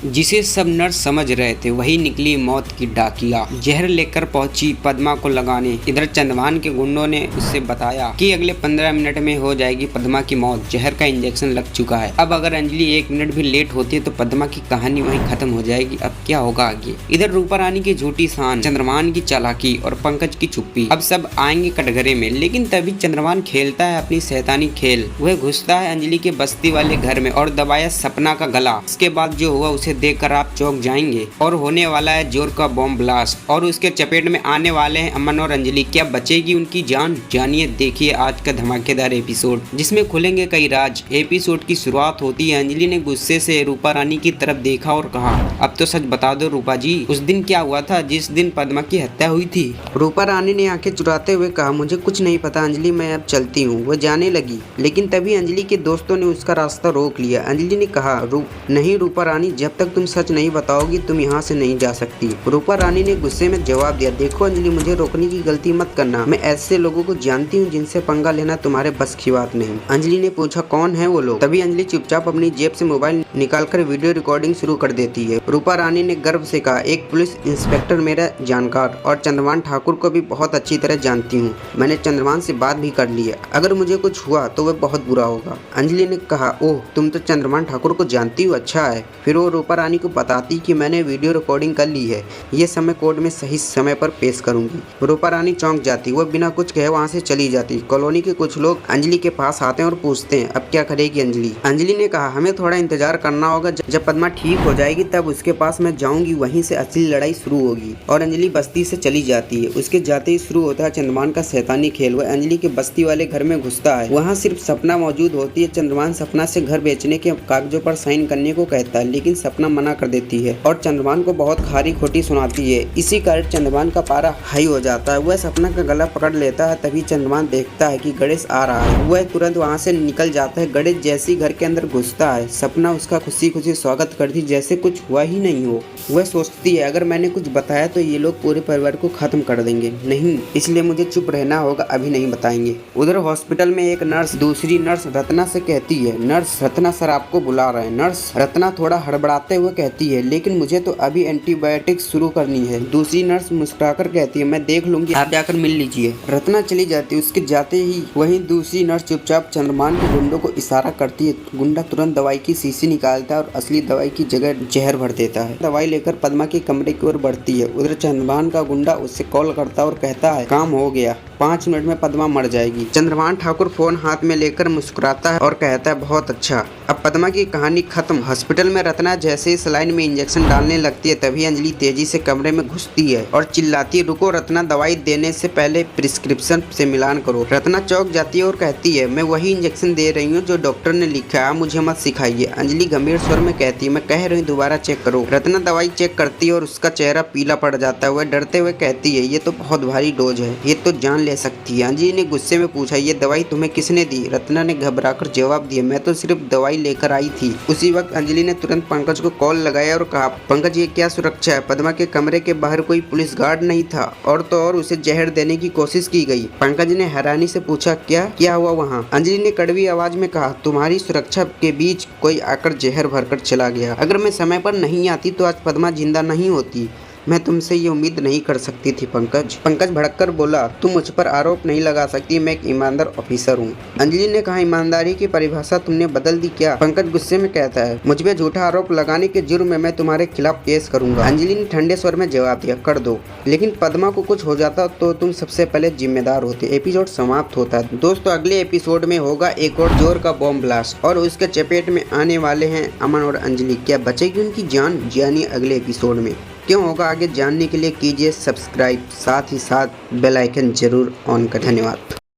जिसे सब नर्स समझ रहे थे वही निकली मौत की डाकिया। जहर लेकर पहुंची पद्मा को लगाने। इधर चंद्रभान के गुंडों ने उससे बताया कि अगले 15 मिनट में हो जाएगी पद्मा की मौत, जहर का इंजेक्शन लग चुका है। अब अगर अंजलि 1 मिनट भी लेट होती है तो पद्मा की कहानी वहीं खत्म हो जाएगी। अब क्या होगा आगे। इधर रूपा रानी की झूठी शान, चंद्रभान की चालाकी और पंकज की चुप्पी। अब सब आएंगे कटघरे में, लेकिन तभी चंद्रभान खेलता है अपनी शैतानी खेल। वह घुसता है अंजलि के बस्ती वाले घर में और दबाया सपना का गला। इसके बाद जो हुआ उसे देखकर आप चौंक जाएंगे और होने वाला है जोर का बॉम्ब ब्लास्ट और उसके चपेट में आने वाले हैं अमन और अंजलि। क्या बचेगी उनकी जान? जानिए, देखिए आज का धमाकेदार एपिसोड जिसमें खुलेंगे कई राज। एपिसोड की शुरुआत होती है अंजलि ने गुस्से से रूपा रानी की तरफ देखा और कहा, अब तो सच बता दो रूपा जी, उस दिन क्या हुआ था जिस दिन पद्मा की हत्या हुई थी? रूपा रानी ने आंखें चुराते हुए कहा, मुझे कुछ नहीं पता अंजलि, मैं अब चलती हूँ। वो जाने लगी, लेकिन तभी अंजलि के दोस्तों ने उसका रास्ता रोक लिया। अंजलि ने कहा, नहीं रूपा रानी, जब तक तुम सच नहीं बताओगी तुम यहाँ से नहीं जा सकती। रूपा रानी ने गुस्से में जवाब दिया, देखो अंजलि, मुझे रोकने की गलती मत करना। मैं ऐसे लोगों को जानती हूँ जिनसे पंगा लेना तुम्हारे बस की बात नहीं। अंजलि ने पूछा, कौन है वो लोग? तभी अंजलि चुपचाप अपनी जेब से मोबाइल निकालकर वीडियो रिकॉर्डिंग शुरू कर देती है। रूपा रानी ने गर्व से कहा, एक पुलिस इंस्पेक्टर मेरा जानकार और चंद्रभान ठाकुर को भी बहुत अच्छी तरह जानती हूँ। मैंने चंद्रभान से बात भी कर ली है। अगर मुझे कुछ हुआ तो वह बहुत बुरा होगा। अंजलि ने कहा, ओह, तुम तो चंद्रभान ठाकुर को जानती हो, अच्छा है। फिर वो रूपा रानी को बताती कि मैंने वीडियो रिकॉर्डिंग कर ली है, ये समय कोर्ट में सही समय पर पेश करूंगी। रूपा रानी चौंक जाती, वह बिना कुछ कहे वहाँ से चली जाती। कॉलोनी के कुछ लोग अंजलि के पास आते हैं और पूछते हैं, अब क्या करेगी अंजलि? अंजलि ने कहा, हमें थोड़ा इंतजार करना होगा, जब पद्मा ठीक हो जाएगी तब उसके पास मैं जाऊंगी, वहीं से असली लड़ाई शुरू होगी। और अंजलि बस्ती से चली जाती है। उसके जाते ही शुरू होता है चंद्रभान का शैतानी खेल। वह अंजलि के बस्ती वाले घर में घुसता है। वहाँ सिर्फ सपना मौजूद होती है। चंद्रभान सपना से घर बेचने के कागजों पर साइन करने को कहता है, लेकिन सपना मना कर देती है और चंद्रभान को बहुत खारी खोटी सुनाती है। इसी कारण चंद्रभान का पारा हाई हो जाता है। वह सपना का गला पकड़ लेता है। तभी चंद्रभान देखता है कि गणेश आ रहा है। वह तुरंत वहाँ से निकल जाता है। गणेश जैसे ही घर के अंदर घुसता है, सपना उसका खुशी खुशी स्वागत करती जैसे कुछ हुआ ही नहीं हो। वह सोचती है, अगर मैंने कुछ बताया तो ये लोग पूरे परिवार को खत्म कर देंगे, नहीं, इसलिए मुझे चुप रहना होगा, अभी नहीं बताएंगे। उधर हॉस्पिटल में एक नर्स दूसरी नर्स रत्ना से कहती है, नर्स रत्ना सर आपको बुला रहे हैं। नर्स रत्ना थोड़ा हड़बड़ाते हुए कहती है, लेकिन मुझे तो अभी एंटीबायोटिक शुरू करनी है। दूसरी नर्स मुस्कुराकर कहती है, मैं देख लूंगी, आप जाकर मिल लीजिए। रत्ना चली जाती है। उसके जाते ही वहीं दूसरी नर्स चुपचाप चंद्रभान के गुंडों को इशारा करती है। गुंडा तुरंत दवाई की शीशी निकालता है और असली दवाई की जगह जहर भर देता है। दवाई लेकर पद्मा के कमरे की ओर बढ़ती है। उधर चंद्रभान का गुंडा उससे कॉल करता है और कहता है, काम हो गया, 5 मिनट में पद्मा मर जाएगी। चंद्रभान ठाकुर फोन हाथ में लेकर मुस्कुराता है और कहता है, बहुत अच्छा, अब पद्मा की कहानी खत्म। हॉस्पिटल में रत्ना जैसे ही सलाइन में इंजेक्शन डालने लगती है तभी अंजलि तेजी से कमरे में घुसती है और चिल्लाती है, रुको रत्ना, दवाई देने से पहले प्रिस्क्रिप्शन से मिलान करो। रत्ना चौंक जाती है और कहती है, मैं वही इंजेक्शन दे रही हूँ जो डॉक्टर ने लिखा है, मुझे मत सिखाइए। अंजलि गंभीर स्वर में कहती है, मैं कह रही हूँ दोबारा चेक करो। रत्ना दवाई चेक करती है और उसका चेहरा पीला पड़ जाता है। वह डरते हुए कहती है, ये तो बहुत भारी डोज है, ये तो जान ले सकती है। अंजलि ने गुस्से में पूछा, ये दवाई तुम्हें किसने दी? रत्ना ने घबराकर जवाब दिया, मैं तो सिर्फ दवाई लेकर आई थी। उसी वक्त अंजलि ने तुरंत पंकज को कॉल लगाया और कहा, पंकज ये क्या सुरक्षा है? पद्मा के कमरे के बाहर कोई पुलिस गार्ड नहीं था और तो और उसे जहर देने की कोशिश की गई। पंकज ने हैरानी से पूछा, क्या हुआ वहाँ? अंजलि ने कड़वी आवाज में कहा, तुम्हारी सुरक्षा के बीच कोई आकर जहर भरकर चला गया। अगर मैं समय पर नहीं आती तो आज पद्मा जिंदा नहीं होती। मैं तुमसे ये उम्मीद नहीं कर सकती थी पंकज। पंकज भड़ककर बोला, तुम मुझ पर आरोप नहीं लगा सकती, मैं एक ईमानदार ऑफिसर हूँ। अंजलि ने कहा, ईमानदारी की परिभाषा तुमने बदल दी क्या? पंकज गुस्से में कहता है, मुझ पे झूठा आरोप लगाने के जुर्म में मैं तुम्हारे खिलाफ केस करूंगा। अंजलि ने ठंडे स्वर में जवाब दिया, कर दो, लेकिन पद्मा को कुछ हो जाता तो तुम सबसे पहले जिम्मेदार होते। एपिसोड समाप्त होता है। दोस्तों अगले एपिसोड में होगा एक और जोर का बॉम्ब ब्लास्ट और उसके चपेट में आने वाले हैं अमन और अंजलि। क्या बचेगी उनकी जान? जानिए अगले एपिसोड में। क्यों होगा आगे जानने के लिए कीजिए सब्सक्राइब, साथ ही साथ बेल आइकन जरूर ऑन कर। धन्यवाद।